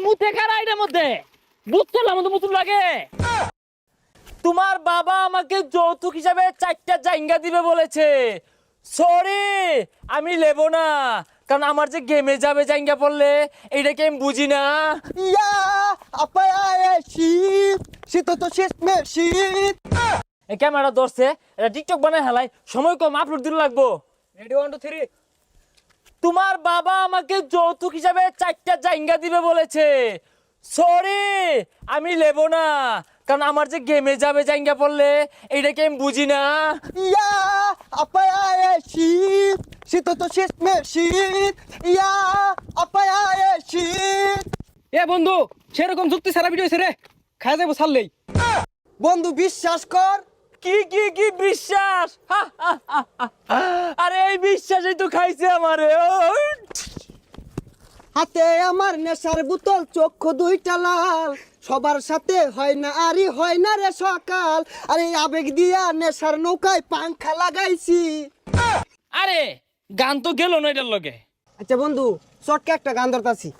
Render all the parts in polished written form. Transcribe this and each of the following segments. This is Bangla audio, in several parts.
মুতে কারা এটার মধ্যে বুঝছো না মতো মুতুর লাগে। তোমার বাবা আমাকে যৌতুক হিসাবে 4টা জায়গা দিবে বলেছে। সরি, আমি নেব না, কারণ আমার যে গেমে যাবে জায়গা পড়লে এইটাকে আমি বুঝি না। ইয়া আপায়া শীত শীত তো শেষ মে শীত। এই ক্যামেরা ধরছে, এটা টিকটক বানায় হেলাই, সময় কম, আপলোড দিতে লাগবো। রেডি 1 2 3। তোমার বাবা আমাকে যৌতুক হিসাবে 4টা জায়গা দিবে বলেছে। সরি, আমি নেব না, কারণ আমার যে গেমে যাবে জায়গা পড়লে এইটাকে আমি বুঝি না। ইয়া আপায়া শীত শীত তো শেষ মে শীত। ইয়া আপায়া শীত। এ বন্ধু সেরকম যুক্তি সারা ভিডিও ছেড়ে খাই যাবো ছাড়লেই। বন্ধু বিশ্বাস কর। কি কি কি বিশ্বাস? হা, হা, হা, হা। আরে এই বিশ্বাসই তো খাইছে আমারে। হাতে আমার নেশার বোতল, চক্ষু দুইটা লাল, সবার সাথে হয় না আরি হয় না রে সকাল। আরে আবেগ দিয়া নেশার নৌকায় পাংখা লাগাইছি। আরে গান তো গেল না এটার লগে। আচ্ছা বন্ধু শর্টকে একটা গান ধরতাছি।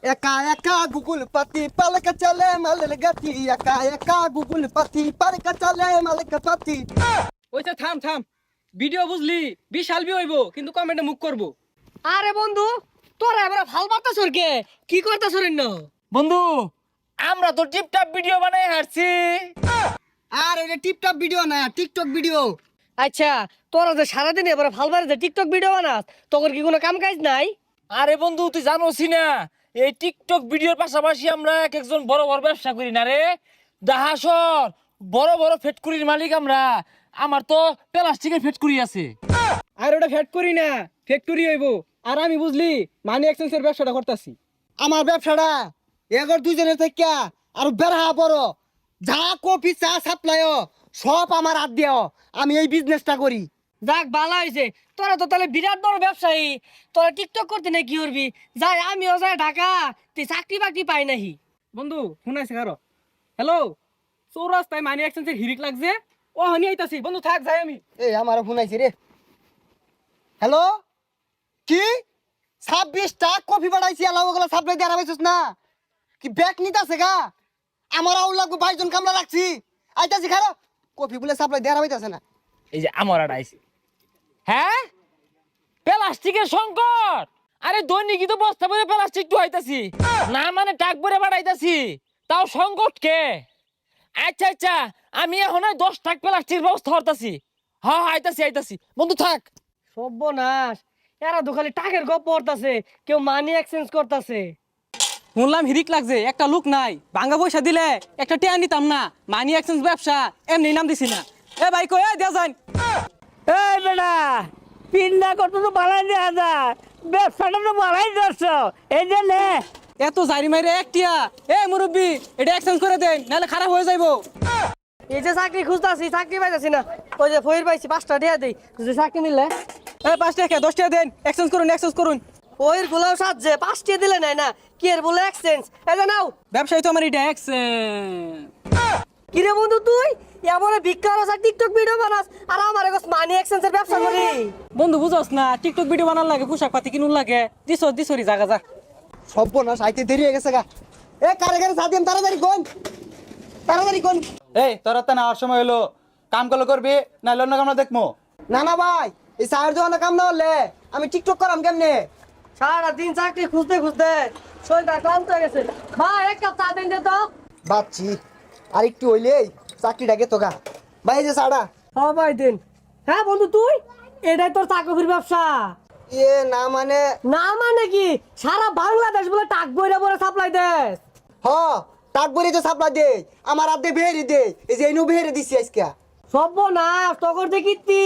একা একা গুগল পাতি পালকা চলে মালের গাতি, একা একা গুগল পাতি পালকা চলে মালের পাতি। ওইটা থাম থাম, ভিডিও বুঝলি বিশাল বি হইব কিন্তু কমেন্টে মুখ করব। আরে বন্ধু তোরা এবার ভাল বার্তা কে কি করতা সরেন না? বন্ধু আমরা তো টিপটাপ ভিডিও বানাই হারছি। আর এটা টিপটপ ভিডিও না, টিকটক ভিডিও। আচ্ছা তোরা যে সারাদিন এবার ভাল বারে যে টিকটক ভিডিও বানাস, তোর কি কোনো কাম কাজ নাই? আরে বন্ধু তুই জানোসি না, এই টিকটক ভিডিওর পাশাপাশি আমরা এক একজন বড় বড় ব্যবসা করি না রে। দাহাসর বড় বড় ফ্যাক্টরির মালিক আমরা। আমার তো প্লাস্টিকের ফ্যাক্টরি আছে। আর ওটা ফ্যাট করি না, ফ্যাক্টরি হইব। আর আমি বুঝলি মানি এক্সচেঞ্জের ব্যবসাটা করতেছি। আমার ব্যবসাটা এগর দুইজনের থেকে আর বেড়া বড়, যা কফি চা সাপ্লাই সব আমার হাত দিও। আমি এই বিজনেসটা করি। যাক ভালো হয়েছে, তোরা তো তাহলে বিরাট বড় ব্যবসায়ী। তোরা টিকটক করতে না কি করবি? যাই আমিও যাই ঢাকা, তুই চাকরি বাকরি পাই নাহি। বন্ধু শুনাইছে কারো? হ্যালো, চৌরাস্তায় মানি এক্সচেঞ্জের হিরিক লাগছে, ও হানি আইতাছি। বন্ধু থাক যাই আমি। এই আমার ফোন আইছে রে। হ্যালো, কি 26টা কফি বাড়াইছি, আলাওগুলো সাপ্লাই দিয়ে আরামাইছিস না কি? ব্যাগ নিতাছে গা, আমার আউল লাগবে 22 জন কামলা রাখছি। আইতাছি খারো, কফি বলে সাপ্লাই দিয়ে আরামাইতাছে না। এই যে আমার আড়াইছে। হ্যাঁ, প্লাস্টিকের সংকট। আরে দৈনিকই তো বস্তা ভরে প্লাস্টিক ঢুকাইতাছি, না মানে টাক ভরে বাড়াইতাছি, তাও সংকট কে? আচ্ছা আচ্ছা, আমি এখন 10 টাক প্লাস্টিক ব্যবস্থা করতেছি। হ্যাঁ আইতাছি আইতাছি, বন্ধু থাক। সর্বনাশ, এরা তো খালি টাকের গপ পড়তাছে, কেউ মানি এক্সচেঞ্জ করতেছে। শুনলাম হিরিক লাগছে, একটা লোক নাই, ভাঙ্গা পয়সা দিলে একটা টেয়া নিতাম না। মানি এক্সচেঞ্জ ব্যবসা এমনি নাম দিছি না। এ ভাই কই দেয়া যান। এই বেটা পিন্ডা কত তো বাড়াই দেওয়া যায়, ব্যবসাটা তো বাড়াই দিচ্ছ, এই যে নে। এত জারি মাইরে একটিয়া। এ মুরব্বি এটা এক্সচেঞ্জ করে দেন, নাহলে খারাপ হয়ে যাইবো। এই যে চাকরি খুঁজতাছি, চাকরি পাইতাছি না। ওই যে ফইর পাইছি, 5টা দিয়া দেই, যদি চাকরি মিললে। এ 5 টাকা 10 টাকা দেন, এক্সচেঞ্জ করুন এক্সচেঞ্জ করুন। ওইর গুলাও সাজছে, 5টা দিলে নাই না, কি এর বলে এক্সচেঞ্জ? এই যে নাও। ব্যবসায়ী তো আমার এটা এক্সচেঞ্জ। কি রে বন্ধু তুই এমনে ভিক্ষা আর টিকটক ভিডিও বানাস, আর আমার এগো মানি এক্সচেঞ্জের ব্যবসা করি? বন্ধু বুঝছ না, টিকটক ভিডিও বানার লাগে, পোশাক পাতি কিনুন লাগে। দিছরি জাগা যা। সর্বনাশ, আইতে দেরি হয়ে গেছে গা। এ কারে কারে সাথে তাড়াতাড়ি কোন, তাড়াতাড়ি কোন। এই তোরা তো নেওয়ার সময় হলো, কাম করলে করবি না অন্য কামনা দেখবো। না না ভাই, এই চায়ের দোকানে কাম না হলে আমি টিকটক করাম কেমনে? সারা দিন চাকরি খুঁজতে খুঁজতে শরীরটা ক্লান্ত হয়ে গেছে। ভাই এক কাপ চা দেন দে তো। বাচ্চি আর একটু হইলেই চাকরিটা গেতো গা। ভাই এই যে চাটা। হ্যাঁ ভাই দেন। হ্যাঁ বন্ধু তুই, এটাই তোর চাকরির ব্যবসা? এ না মানে, না মানে কি, সারা বাংলাদেশ বলে টাক বইরা বলে সাপ্লাই দেস? হ টাক বলি তো সাপ্লাই দে, আমার আদে বেহেরি দে। এই যে এনু বেহেরি দিছি আজকে। সর্বনাশ, তখন দেখিতি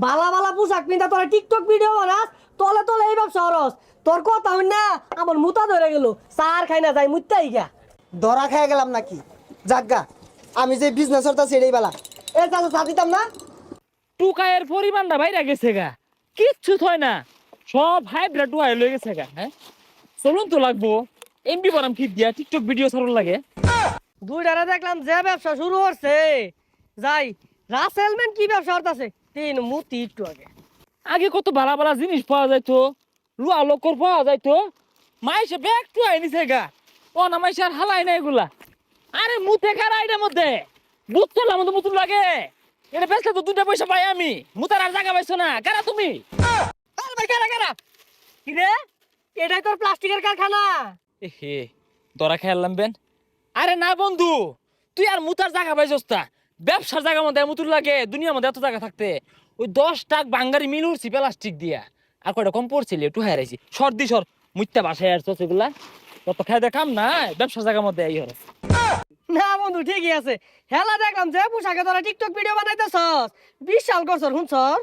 বালা বালা পোশাক পিন্ধা তোরা টিকটক ভিডিও বানাস, তলে তলে এই ব্যবসা হরস। তোর কথা হই না আমার মুতা ধরে গেল, সার খাই না যাই মুত্তাই গা। ধরা খেয়ে গেলাম নাকি? যাজ্ঞা, আমি যে বিজনেস করতা সেটাই বেলা। এ চাচা চা দিতাম না? টুকায়ের পরিমাণটা বাইরে গেছে গা, কিচ্ছু থয় না, সব হাইব্রিড টুকায় লয়ে গেছে গা। হ্যাঁ চলুন তো লাগবো, এমবি বানাম কি দিয়া টিকটক ভিডিও ছাড়ুন লাগে। দুইটারে দেখলাম যে ব্যবসা শুরু করছে, যাই রাসেলম্যান কি ব্যবসা করতেছে, 3 মুতি একটু আগে। আগে কত ভালো ভালো জিনিস পাওয়া যাইতো, লুয়া লোকর পাওয়া যাইতো, মাইসে ব্যাগ টু আইনিছে গা ও না মাইসে আর হালাই না এগুলা আরে মুতে খারা এটার মধ্যে বুঝছলাম মতো মুতুন লাগে এটা বেচলে তো 2টা পয়সা পাই আমি মুতার আর জায়গা পাইছো না কারা তুমি আরে ভাই কারা কারা কি রে এটাই তোর প্লাস্টিকের কারখানা হে তোরা খেয়ালাম বেন আরে না বন্ধু তুই আর মুতার জায়গা পাইছস তা ব্যবসার জায়গার মধ্যে মুতুর লাগে দুনিয়ার মধ্যে এত জায়গা থাকতে ওই 10 টাক বাঙ্গারি মিল উঠছি প্লাস্টিক দিয়া আর কয়টা কম পড়ছিল একটু হারাইছি সর্দি সর মুইতা বাসায় আর সেগুলা কত খাইতে কাম নাই ব্যবসার জায়গার মধ্যে এই হরে না বন্ধু ঠিকই আছে হেলা দেখলাম যে পোশাকে তোরা টিকটক ভিডিও বানাইতেছস বিশাল করছর শুনছর